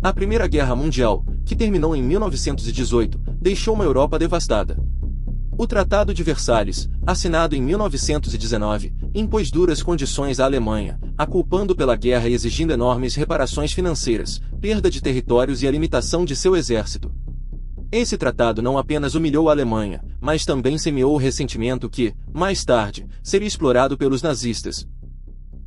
A Primeira Guerra Mundial, que terminou em 1918, deixou uma Europa devastada. O Tratado de Versalhes, assinado em 1919, impôs duras condições à Alemanha, a culpando pela guerra e exigindo enormes reparações financeiras, perda de territórios e a limitação de seu exército. Esse tratado não apenas humilhou a Alemanha, mas também semeou o ressentimento que, mais tarde, seria explorado pelos nazistas.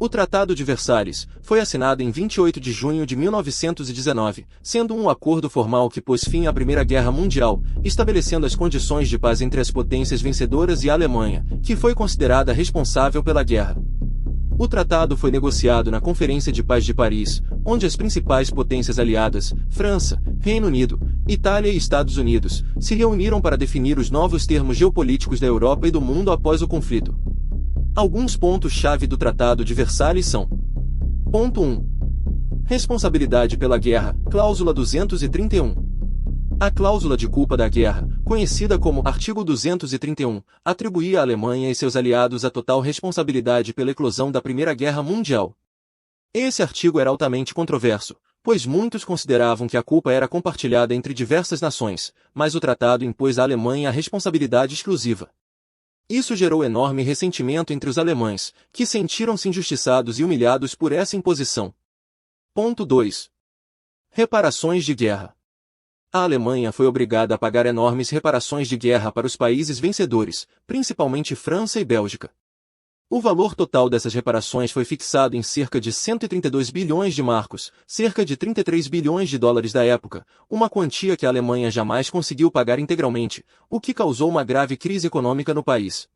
O Tratado de Versalhes foi assinado em 28 de junho de 1919, sendo um acordo formal que pôs fim à Primeira Guerra Mundial, estabelecendo as condições de paz entre as potências vencedoras e a Alemanha, que foi considerada responsável pela guerra. O tratado foi negociado na Conferência de Paz de Paris, onde as principais potências aliadas, França, Reino Unido, Itália e Estados Unidos, se reuniram para definir os novos termos geopolíticos da Europa e do mundo após o conflito. Alguns pontos-chave do Tratado de Versalhes são: Ponto 1. Responsabilidade pela guerra, cláusula 231. A cláusula de culpa da guerra, conhecida como Artigo 231, atribuía à Alemanha e seus aliados a total responsabilidade pela eclosão da Primeira Guerra Mundial. Esse artigo era altamente controverso, pois muitos consideravam que a culpa era compartilhada entre diversas nações, mas o tratado impôs à Alemanha a responsabilidade exclusiva. Isso gerou enorme ressentimento entre os alemães, que sentiram-se injustiçados e humilhados por essa imposição. Ponto 2. Reparações de guerra. A Alemanha foi obrigada a pagar enormes reparações de guerra para os países vencedores, principalmente França e Bélgica. O valor total dessas reparações foi fixado em cerca de 132 bilhões de marcos, cerca de 33 bilhões de dólares da época, uma quantia que a Alemanha jamais conseguiu pagar integralmente, o que causou uma grave crise econômica no país.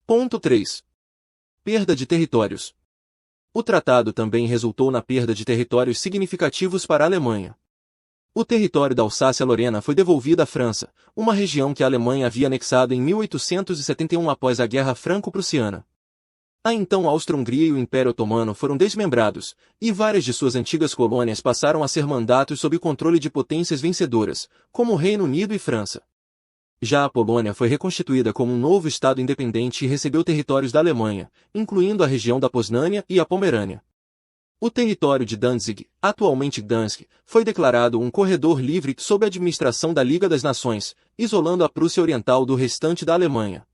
Ponto 3. Perda de territórios. O tratado também resultou na perda de territórios significativos para a Alemanha. O território da Alsácia-Lorena foi devolvido à França, uma região que a Alemanha havia anexado em 1871 após a Guerra Franco-Prussiana. A então Áustria-Hungria e o Império Otomano foram desmembrados, e várias de suas antigas colônias passaram a ser mandatos sob o controle de potências vencedoras, como o Reino Unido e França. Já a Polônia foi reconstituída como um novo estado independente e recebeu territórios da Alemanha, incluindo a região da Posnânia e a Pomerânia. O território de Danzig, atualmente Gdansk, foi declarado um corredor livre sob a administração da Liga das Nações, isolando a Prússia Oriental do restante da Alemanha.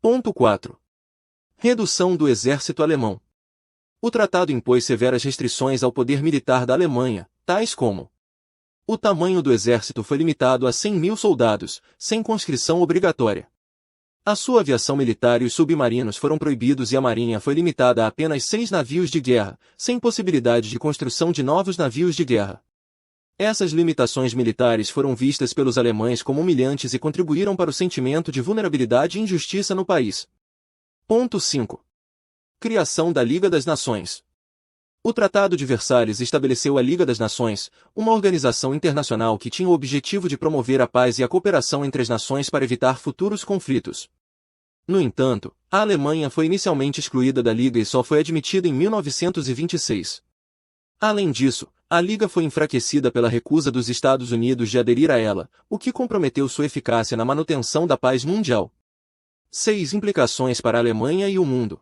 Ponto 4. Redução do exército alemão. O tratado impôs severas restrições ao poder militar da Alemanha, tais como: o tamanho do exército foi limitado a 100.000 soldados, sem conscrição obrigatória. A sua aviação militar e os submarinos foram proibidos e a marinha foi limitada a apenas 6 navios de guerra, sem possibilidade de construção de novos navios de guerra. Essas limitações militares foram vistas pelos alemães como humilhantes e contribuíram para o sentimento de vulnerabilidade e injustiça no país. Ponto 5. Criação da Liga das Nações. O Tratado de Versalhes estabeleceu a Liga das Nações, uma organização internacional que tinha o objetivo de promover a paz e a cooperação entre as nações para evitar futuros conflitos. No entanto, a Alemanha foi inicialmente excluída da Liga e só foi admitida em 1926. Além disso, a Liga foi enfraquecida pela recusa dos Estados Unidos de aderir a ela, o que comprometeu sua eficácia na manutenção da paz mundial. 6 implicações para a Alemanha e o mundo.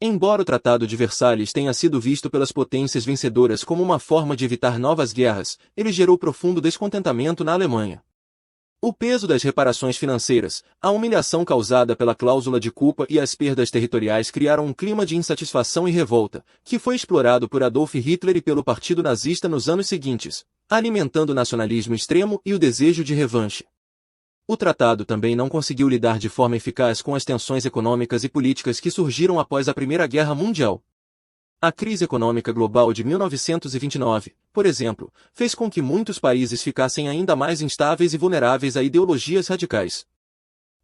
Embora o Tratado de Versalhes tenha sido visto pelas potências vencedoras como uma forma de evitar novas guerras, ele gerou profundo descontentamento na Alemanha. O peso das reparações financeiras, a humilhação causada pela cláusula de culpa e as perdas territoriais criaram um clima de insatisfação e revolta, que foi explorado por Adolf Hitler e pelo Partido Nazista nos anos seguintes, alimentando o nacionalismo extremo e o desejo de revanche. O tratado também não conseguiu lidar de forma eficaz com as tensões econômicas e políticas que surgiram após a Primeira Guerra Mundial. A crise econômica global de 1929, por exemplo, fez com que muitos países ficassem ainda mais instáveis e vulneráveis a ideologias radicais.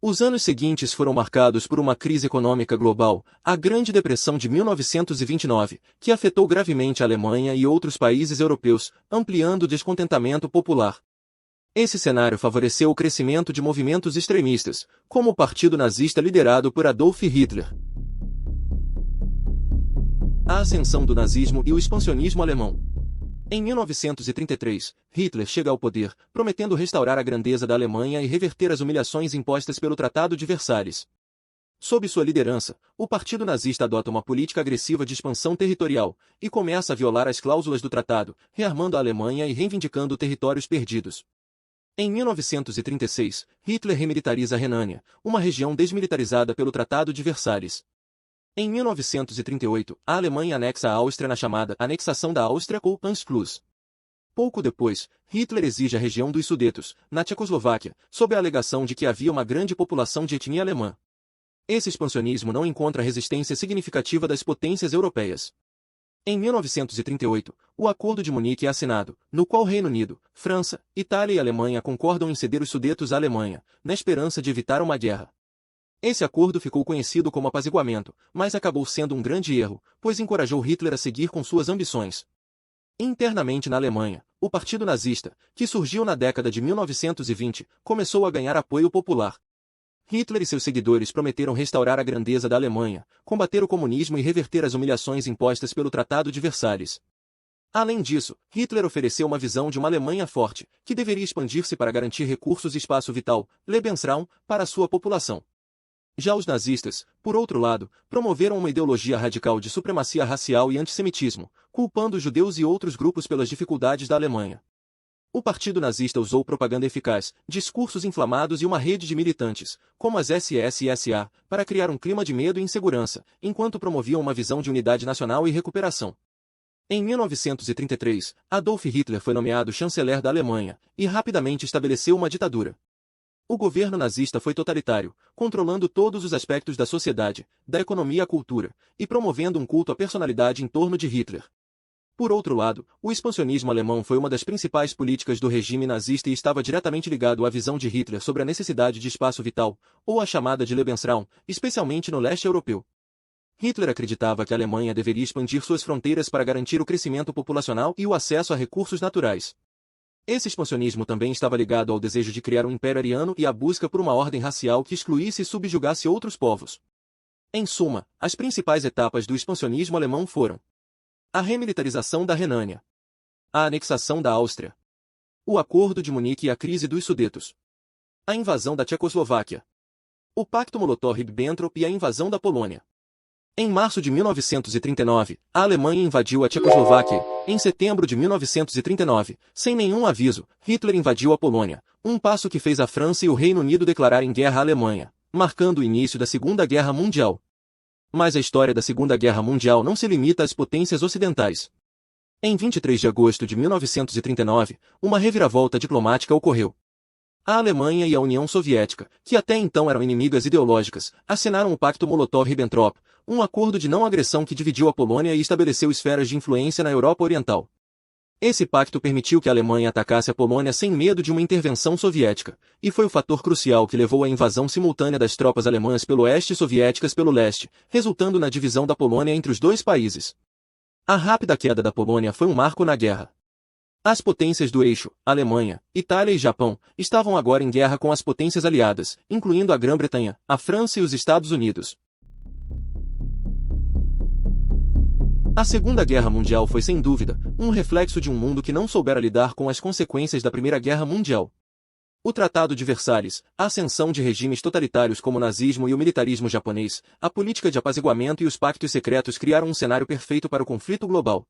Os anos seguintes foram marcados por uma crise econômica global, a Grande Depressão de 1929, que afetou gravemente a Alemanha e outros países europeus, ampliando o descontentamento popular. Esse cenário favoreceu o crescimento de movimentos extremistas, como o Partido Nazista liderado por Adolf Hitler. A ascensão do nazismo e o expansionismo alemão. Em 1933, Hitler chega ao poder, prometendo restaurar a grandeza da Alemanha e reverter as humilhações impostas pelo Tratado de Versalhes. Sob sua liderança, o Partido Nazista adota uma política agressiva de expansão territorial e começa a violar as cláusulas do tratado, rearmando a Alemanha e reivindicando territórios perdidos. Em 1936, Hitler remilitariza a Renânia, uma região desmilitarizada pelo Tratado de Versalhes. Em 1938, a Alemanha anexa a Áustria na chamada Anexação da Áustria ou Anschluss. Pouco depois, Hitler exige a região dos Sudetos, na Tchecoslováquia, sob a alegação de que havia uma grande população de etnia alemã. Esse expansionismo não encontra resistência significativa das potências europeias. Em 1938, o Acordo de Munique é assinado, no qual Reino Unido, França, Itália e Alemanha concordam em ceder os Sudetos à Alemanha, na esperança de evitar uma guerra. Esse acordo ficou conhecido como apaziguamento, mas acabou sendo um grande erro, pois encorajou Hitler a seguir com suas ambições. Internamente na Alemanha, o Partido Nazista, que surgiu na década de 1920, começou a ganhar apoio popular. Hitler e seus seguidores prometeram restaurar a grandeza da Alemanha, combater o comunismo e reverter as humilhações impostas pelo Tratado de Versalhes. Além disso, Hitler ofereceu uma visão de uma Alemanha forte, que deveria expandir-se para garantir recursos e espaço vital, Lebensraum, para sua população. Já os nazistas, por outro lado, promoveram uma ideologia radical de supremacia racial e antissemitismo, culpando os judeus e outros grupos pelas dificuldades da Alemanha. O Partido Nazista usou propaganda eficaz, discursos inflamados e uma rede de militantes, como as SS e SA, para criar um clima de medo e insegurança, enquanto promoviam uma visão de unidade nacional e recuperação. Em 1933, Adolf Hitler foi nomeado chanceler da Alemanha, e rapidamente estabeleceu uma ditadura. O governo nazista foi totalitário, controlando todos os aspectos da sociedade, da economia à cultura, e promovendo um culto à personalidade em torno de Hitler. Por outro lado, o expansionismo alemão foi uma das principais políticas do regime nazista e estava diretamente ligado à visão de Hitler sobre a necessidade de espaço vital, ou a chamada de Lebensraum, especialmente no leste europeu. Hitler acreditava que a Alemanha deveria expandir suas fronteiras para garantir o crescimento populacional e o acesso a recursos naturais. Esse expansionismo também estava ligado ao desejo de criar um império ariano e à busca por uma ordem racial que excluísse e subjugasse outros povos. Em suma, as principais etapas do expansionismo alemão foram: a remilitarização da Renânia, a anexação da Áustria, o Acordo de Munique e a crise dos Sudetos, a invasão da Tchecoslováquia, o Pacto Molotov-Ribbentrop e a invasão da Polônia. Em março de 1939, a Alemanha invadiu a Tchecoslováquia. Em setembro de 1939, sem nenhum aviso, Hitler invadiu a Polônia, um passo que fez a França e o Reino Unido declararem guerra à Alemanha, marcando o início da Segunda Guerra Mundial. Mas a história da Segunda Guerra Mundial não se limita às potências ocidentais. Em 23 de agosto de 1939, uma reviravolta diplomática ocorreu. A Alemanha e a União Soviética, que até então eram inimigas ideológicas, assinaram o Pacto Molotov-Ribbentrop, um acordo de não agressão que dividiu a Polônia e estabeleceu esferas de influência na Europa Oriental. Esse pacto permitiu que a Alemanha atacasse a Polônia sem medo de uma intervenção soviética, e foi o fator crucial que levou à invasão simultânea das tropas alemãs pelo oeste e soviéticas pelo leste, resultando na divisão da Polônia entre os dois países. A rápida queda da Polônia foi um marco na guerra. As potências do eixo, Alemanha, Itália e Japão, estavam agora em guerra com as potências aliadas, incluindo a Grã-Bretanha, a França e os Estados Unidos. A Segunda Guerra Mundial foi sem dúvida um reflexo de um mundo que não soubera lidar com as consequências da Primeira Guerra Mundial. O Tratado de Versalhes, a ascensão de regimes totalitários como o nazismo e o militarismo japonês, a política de apaziguamento e os pactos secretos criaram um cenário perfeito para o conflito global.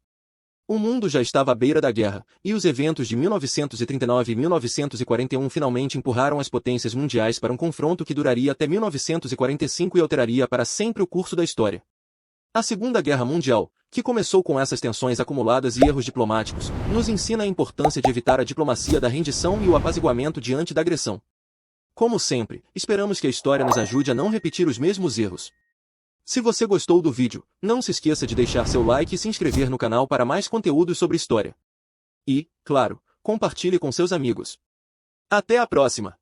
O mundo já estava à beira da guerra, e os eventos de 1939 e 1941 finalmente empurraram as potências mundiais para um confronto que duraria até 1945 e alteraria para sempre o curso da história. A Segunda Guerra Mundial, que começou com essas tensões acumuladas e erros diplomáticos, nos ensina a importância de evitar a diplomacia da rendição e o apaziguamento diante da agressão. Como sempre, esperamos que a história nos ajude a não repetir os mesmos erros. Se você gostou do vídeo, não se esqueça de deixar seu like e se inscrever no canal para mais conteúdos sobre história. E, claro, compartilhe com seus amigos. Até a próxima!